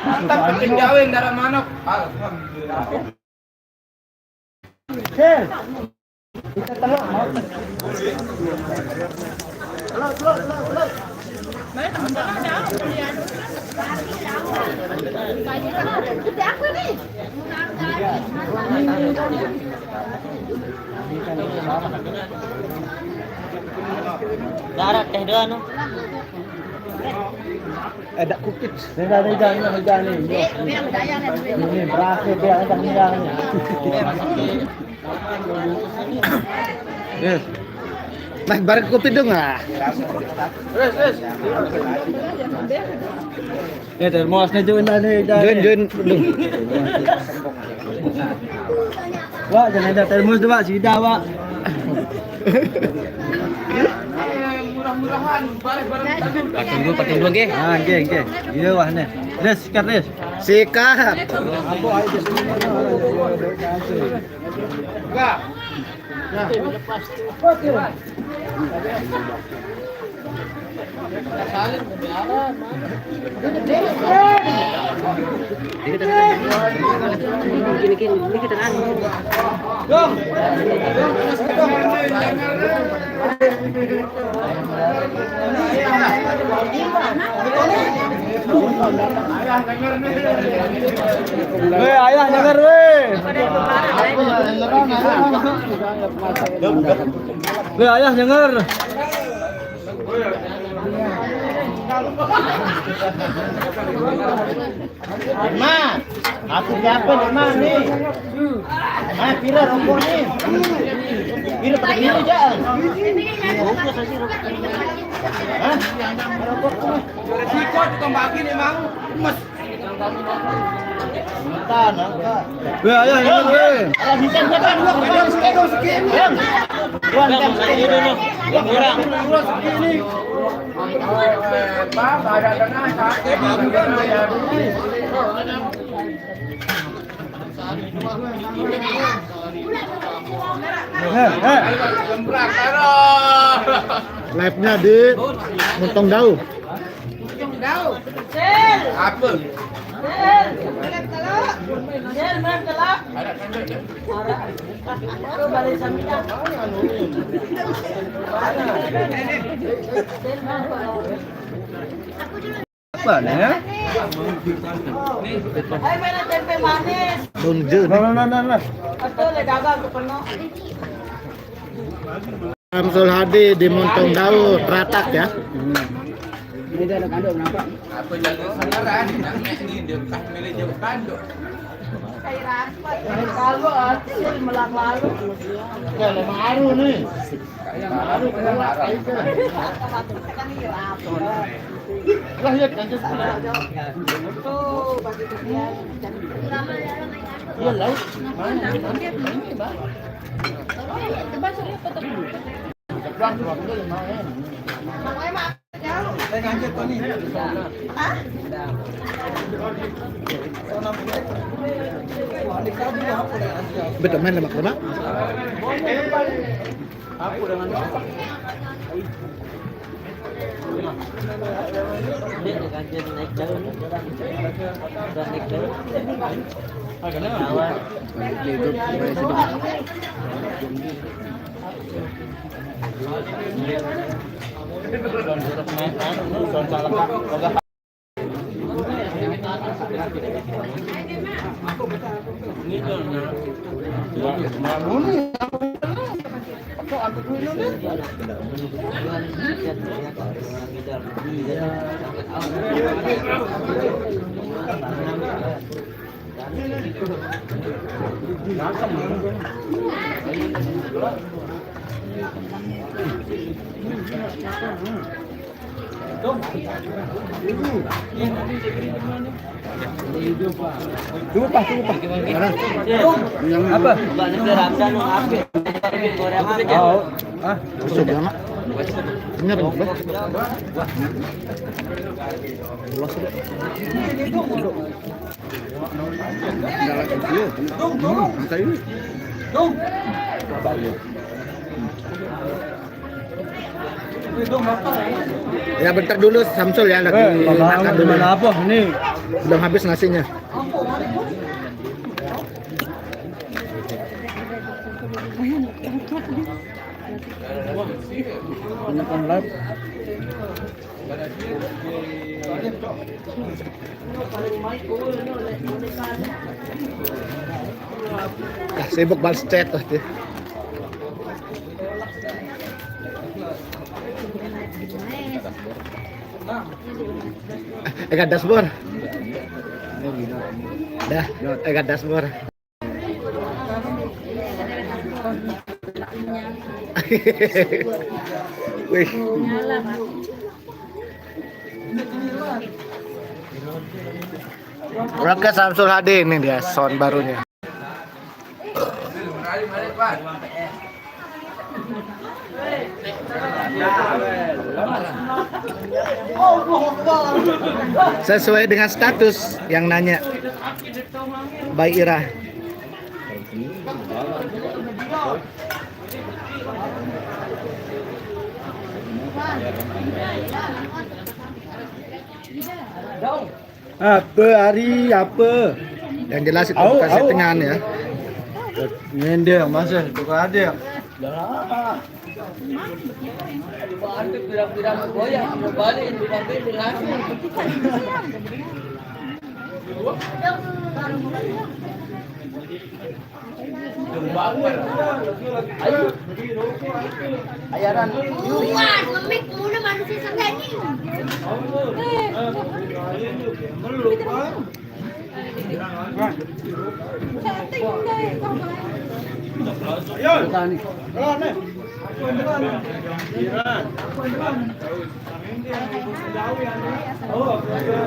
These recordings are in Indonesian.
Mantap penting jawin darah manok. Sir. Kita telok mau. Telok. Mấy thằng đó cháu đi ăn. Darat teh doa no. Ada kukit. Đây nih. Ini berasa dia ada menjangnya. Yes. Nah, bareng kopi dong ah. Terus. Ya, termosnya join dong. Wah, jangan ada termos tuh, Pak. Sida, Pak. Murah-murahan bareng-bareng. Patung dulu ge. Ah, nggih. Iya wah nih. Des, sikat, Des. Sikat. Aku aja di sini. Enggak. Nah, Lepas. oke. Salin kebiaran. Ini kita kan. Dong. Ayah denger ayah denger. Ma, aku siapa nih, Ma nih? Ma, pira rokok nih? Pira pakai pira aja. Bungkus aja rokok. Hah? Rokok tuh. Resiko ditombakin emang emas. Nangka. Weh, ayah denger weh. Alah bisa kan gua segini. Tuan kan segini. Kurang. Segini. Pak, ada tengah sakit juga ya. Gembrak taruh. Live-nya di Montong Dau. Apa? Apa nih? Ay, may tempe manis. Tunjuk. Nah. Ato le dagang ko penuh. Samsul Hadi di Montong Dau, Tratak ya. Ini dia ada kandung nampak. Apa jago sangaran? Ini dia tak milih jauh kandung. Cairan. Kalau hasil melak lalu. Ya, maru nih. Baru keluar itu. Lah ya kan Tuh, bagi kalian. Iya lah. Betul main lemak lemak. Aku dengan Dia ganjil naik daun. Udah naik daun. Lupa. Apa? Banyak Ramdan apa? Oh, busuk banget. Ini apa? Ya bentar dulu Samsul ya lagi makan dulu. Apa ini? Belum habis nasinya. Makan live. Sibuk balas chat tuh. Ega dashboard. Dah, ega dashboard. Wih. Oke, Samsul HD ini dia sound barunya. Sesuai dengan status yang nanya Mbak Ira. Apa hari apa? Yang jelas itu bukan settingan ya. Ngende masa tukar ada. Ayaran. Bukan, ngemik muna manusia sekali. Bukan nih.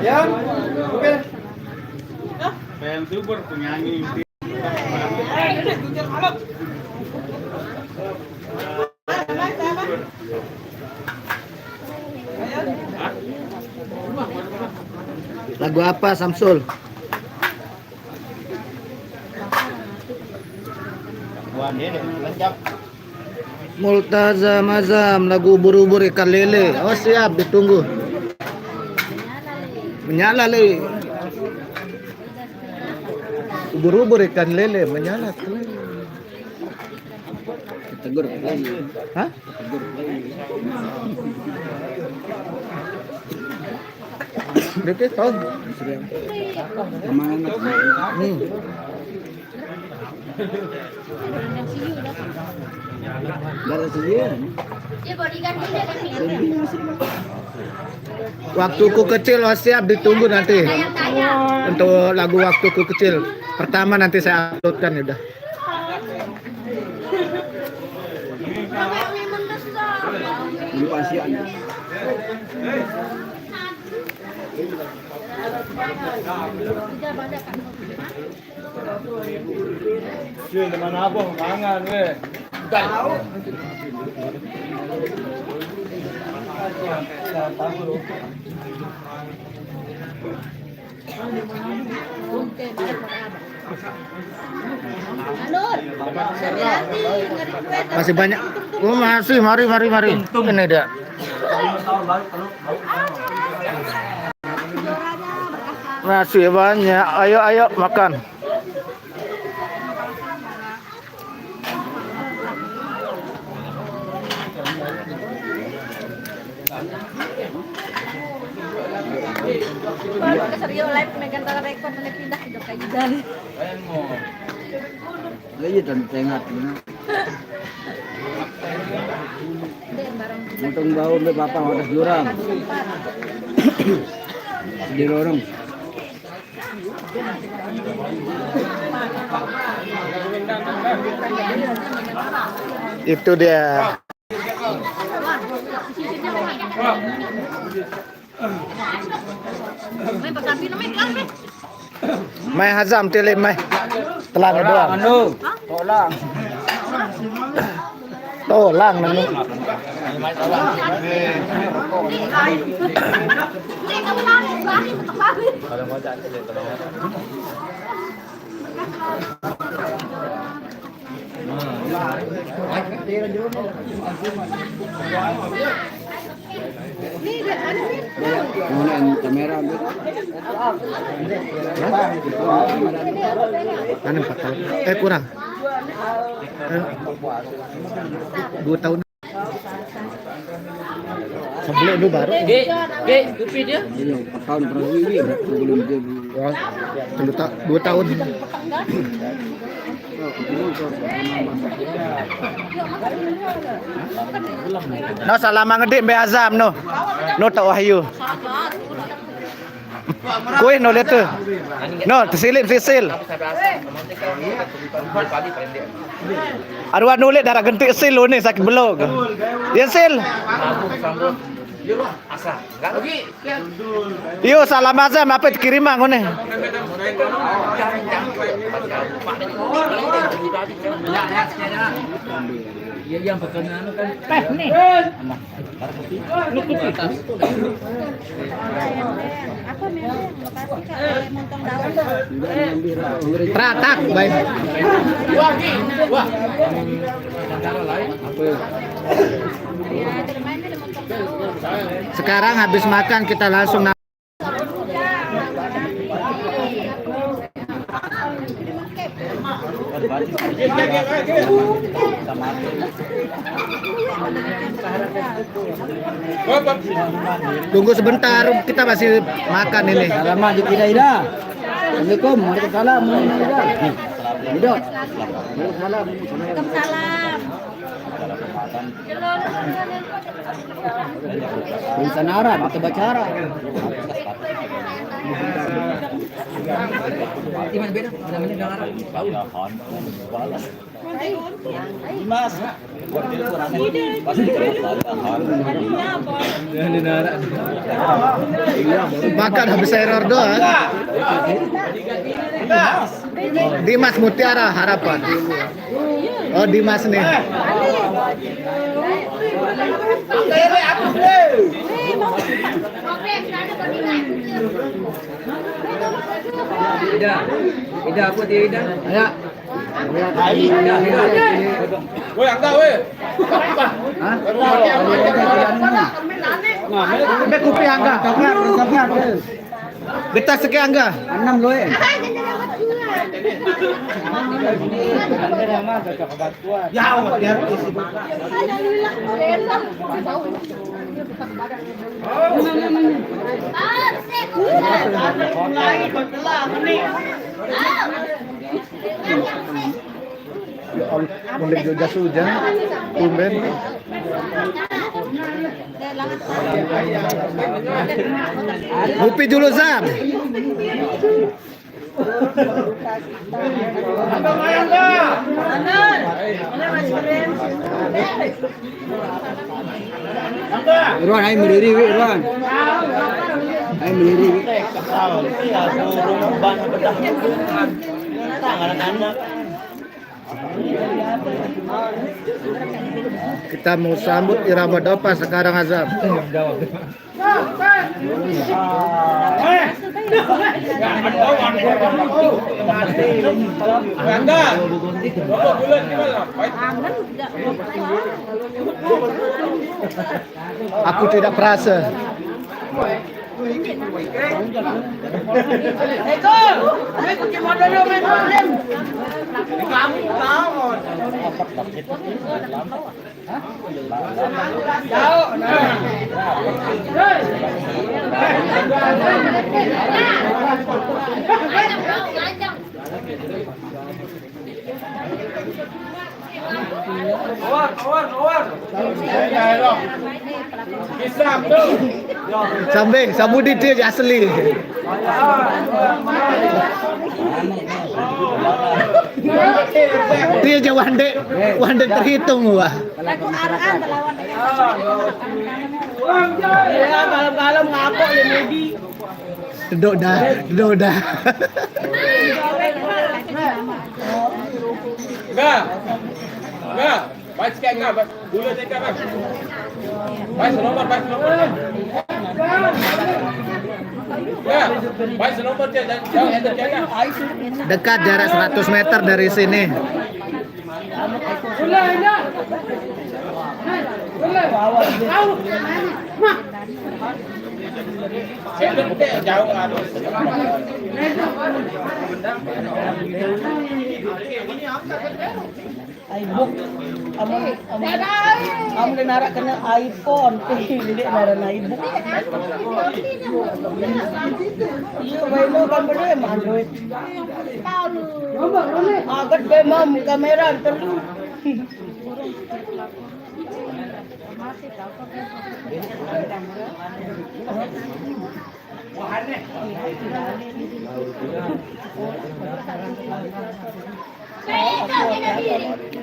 Ya. Oke. Yang super penyanyi. Lagu apa Samsul? Multazam Azam, lagu ubur-ubur ikan lele. Oh siap, ditunggu. Menyala le. Ubur-ubur ikan lele menyala. Tegur lagi. Hah? Dikit tahu. Kemana? Dari sini. Dia bodyguard dia kan. Waktuku kecil oh, siap ditunggu nanti. Tayang-tayang. Untuk lagu waktuku kecil. Pertama nanti saya uploadkan ya udah. Ini pasian. Cuy, mana apa kangen we. Masih banyak. Oh masih, mari. Ini dia. Masih banyak. Ayo makan. Serius live megang tala rekod na pindah hidup kayak gitu. Lagi dan tengah ini. Motong bau be bapak udah jurang. Di lorong. Itu dia. May pagkabi na may kan. Mai Hazam tele mai. Telang doang. Anu, tolong. Tolang nanu. Hindi ka mo lang bakit matakabi. Nih, dia anu nih. Menggunakan kamera. Anu 4 tahun. Kurang. 2 tahun. Sebelum itu baru. Kopi dia. Ini 4 tahun pernah wiwi sebelum dia. Wah, 2 tahun. No salah mangedik Mbak Azam no. No tak wahyu. Kuih no lihat tuh. No sisil. Arwah nulit darah gentik sil lo nih sakit belok. Ya sil. Yo salam Azam apa kiriman ngene. Yang berkenan kan. Nih. Apa memang lokasi Kak montong daun. Pratak baik. Ya, termain ada montong daun. Sekarang habis makan kita langsung tunggu sebentar, kita masih makan ini. Salamat di Ida. Assalamualaikum. Waalaikumsalam. Ida. Waalaikumsalam. Waalaikumsalam. Tulisan Arab atau baca Arab? Iman beda namanya dengan Arab. Mas. Makan habis error doang. Dimas Mutiara Harapan. Oh Dimas nih. Ida apa dia Ida? Ya. Woi, angka woi. Sampai kopi angga. Kita sekian angga. 6 loe. Mulai juga hujan, tumben. Kopi dulu Zam. Irwan, ayo berdiri, Irwan. Ayo berdiri. Kita mau sambut irama dopa sekarang Azam. Angga. Berapa bulan gimana? Aku tidak perasa. Awar. Kisah tu. Sambil sambut dia je asli. Dia je wande terhitung wah. Lagu Arab lawan. Ya, malam-malam ngapok le Medi. Duduk dah. Enggak. Baik sikit enggak. Gula cakap kan. Baik senombor. Ya, baik senombor je dan jauh enter jaga. Dekat jarak 100 meter dari sini. Gede jauh aduh. iBook. Amo nara kana iPhone, hindi nara na iBook. Iya, baylo kan bade Android. Agad be ma'am kamera terlu.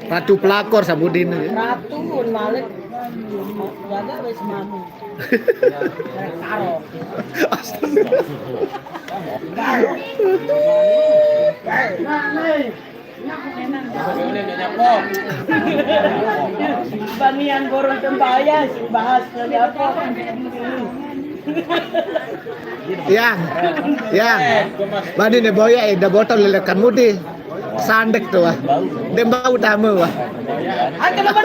Ratu pelakor Sabudin. Ratu malik jaga wis manu. Karo. Boleh nyapok. Banian borong tembayas bahas dari apa? Yang. Bani ne boya da botol lelekan mudi. Sandek tuh wah. Demba utama wah. Angkat apa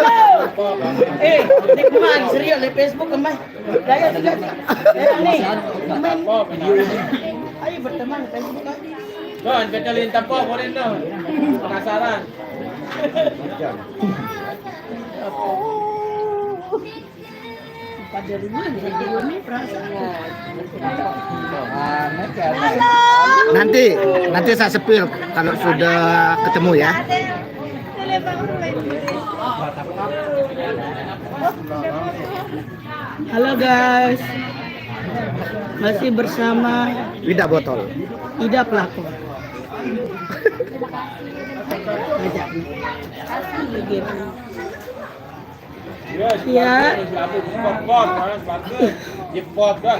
di kemana? Serius di Facebook kemana? Gaya juga. Nih, main. Ayo berteman di Facebook kan? Don, kecuali tapok boleh dong. Penasaran. Pada rumah ini perasaan. Nanti saya sepil kalau sudah ketemu ya. Halo guys, masih bersama Wida botol. Ida pelakor. Ya. Pop, pop kan.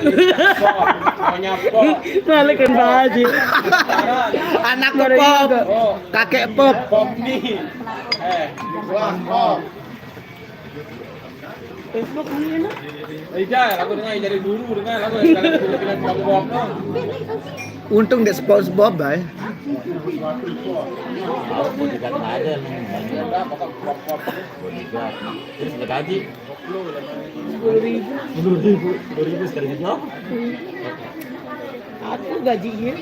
Nyapok. Balikan baju. Anak pop, kakek pop. Pop nih. Pop. Facebook mana? Iya, lagu dengar dari dulu dengar lagu kalian dulu bilang pop dong. Untung dia SpongeBob, bay. Terus gaji 10.000 sekali job. Aku gajinya.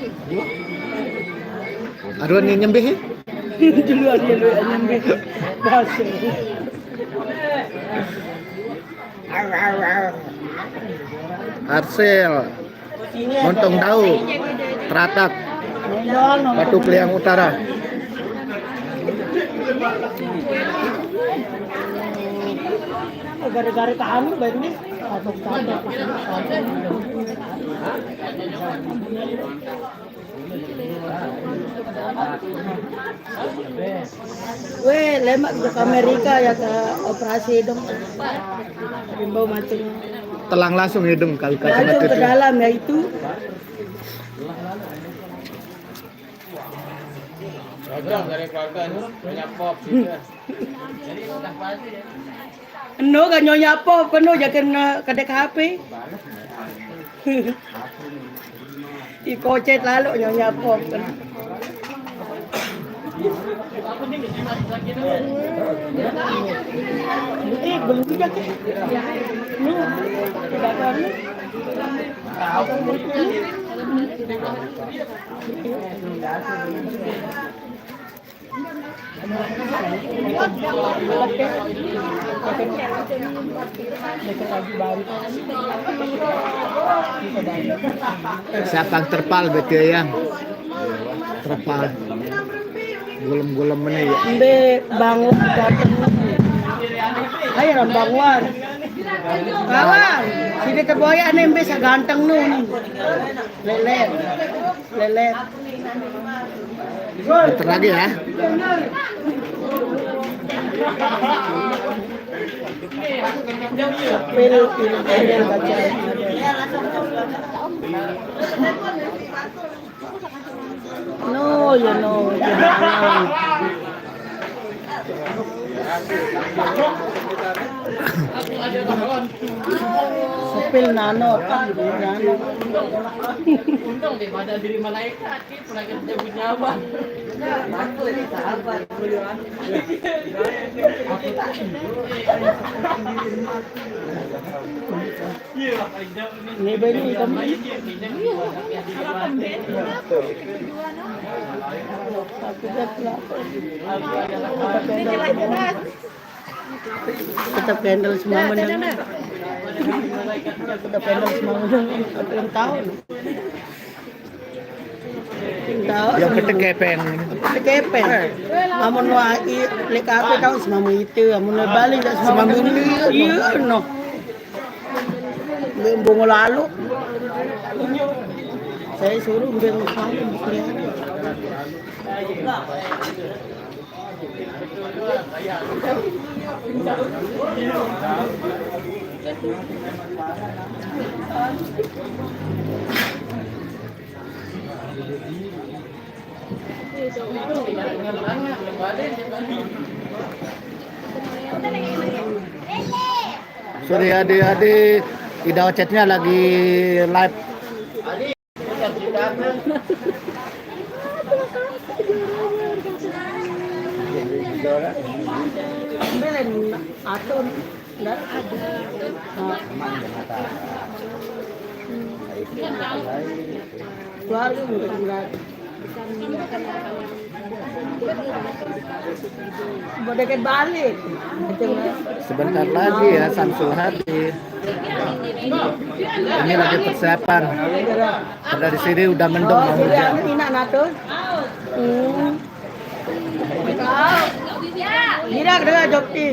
Aduh ini nyembih. Duluan nyampe. Bahasa. Hasil montong tahu teratak Batu Kliang Utara. Gara-gara kamu baru nih atau kamu weh lemak ke Amerika ya ke operasi dong bimbau macam Telang langsung hidung kali langsung ke dalam ya itu Cocok dari keluarga banyak pop juga. no kan nyonya pop penuh jangan kedek HP ikocet lalu nyonya pop kan belum juga kan no tidak kan Siapa yang terpal betul yang terpal gulem-gulem mana ya? Mbe bangun datang. Ayo ram bangun. Kawan, sini terboya ane mbe sa ganteng nun. Lelet. Bentar lagi ya. Pil baca. No, you know. apel nano, nano. Untung di pada diri malaikat, pelajar dia punya apa? Aku ini sahabat. Ini beli kamu. Kita pendel semua menang. Kita pendel semua menang. Apa yang tahu? Yang ketekepeng. Kepen. Amun wae lek apa tahu semua itu, amun balik tak semua ini. Iya no. Bongo lalu. Saya suruh beng sampai buklian. Sorry adik-adik, Ida chatnya lagi live. Belen atau enggak ada. Keluarga enggak. Bodeket balik. Sebentar lagi ya Samsul hadir. Ini lagi persiapan. Karena di sini udah mendung mau hujan. Ina nato. Mira kena jokti.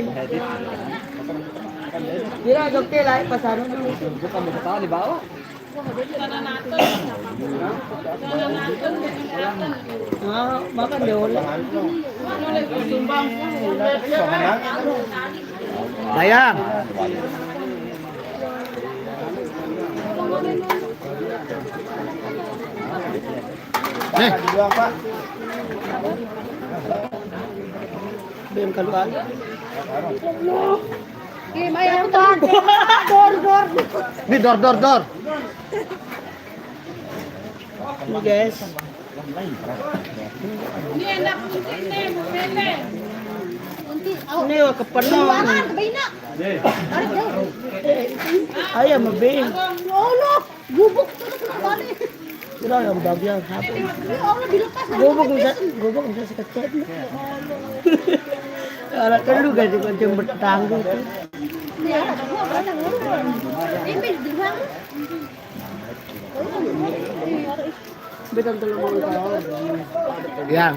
Mira jokti lah pasaran dulu. Bukan mau ketawa di bawah. Makan deh oleh. Sayang. Nih, Pak. Bem keluar. Gimana dor. nih dor. Ini guys. Ini enak nih, bumele. Ini wah kepenuh. Bina. Ayam mabing. Allah, bubuk balik. Kira yang bagian apa? Allah dilepas. Gobok bisa sekecil. Kalau kedua kan macam bertanggung tu. Ya, gua mana ngurun. Ini di mana? Betul mau tahu. yang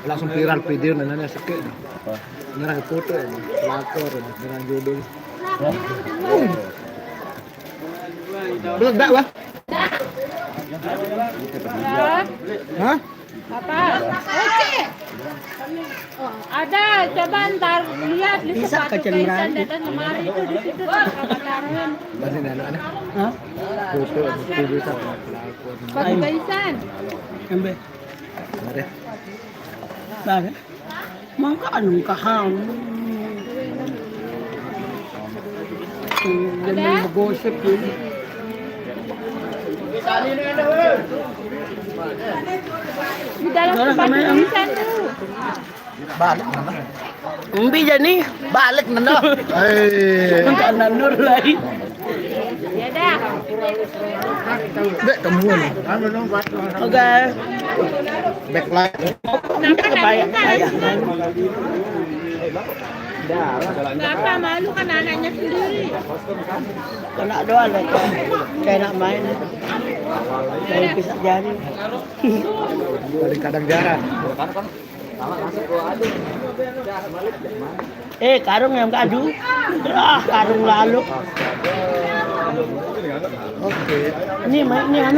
langsung viral video nananya sekek. Ngerang foto ya, pelakor, ngerang jodoh. Meledak wah. Hah? Apa? Oke. Oh, ada, coba ntar lihat di Bisa sepatu kecil Kaisan berani. datang kemari itu di situ kakak taruhin Masih anak-anak. Hah? Foto video sama pelakor. sepatu Kaisan. Ambil. Mari. Baga. Mangka anong kahang. Yang mag-gosip yun. Di dalam Orang sepatu kamay- Kaisan tuh. Balik mana? Umbi jadi Balik mana? Eh, untuk nanur lagi. Ya dah. dek temuan. Oke. Backlight. Kenapa Kebayang nangis? ayah. Kenapa malu kan anaknya sendiri? Kena doa lah. Kayak nak main. Kayak pisah jari. Kadang-kadang jarang. Karung yang kadu. Karung lalu. Oke. Ini anu.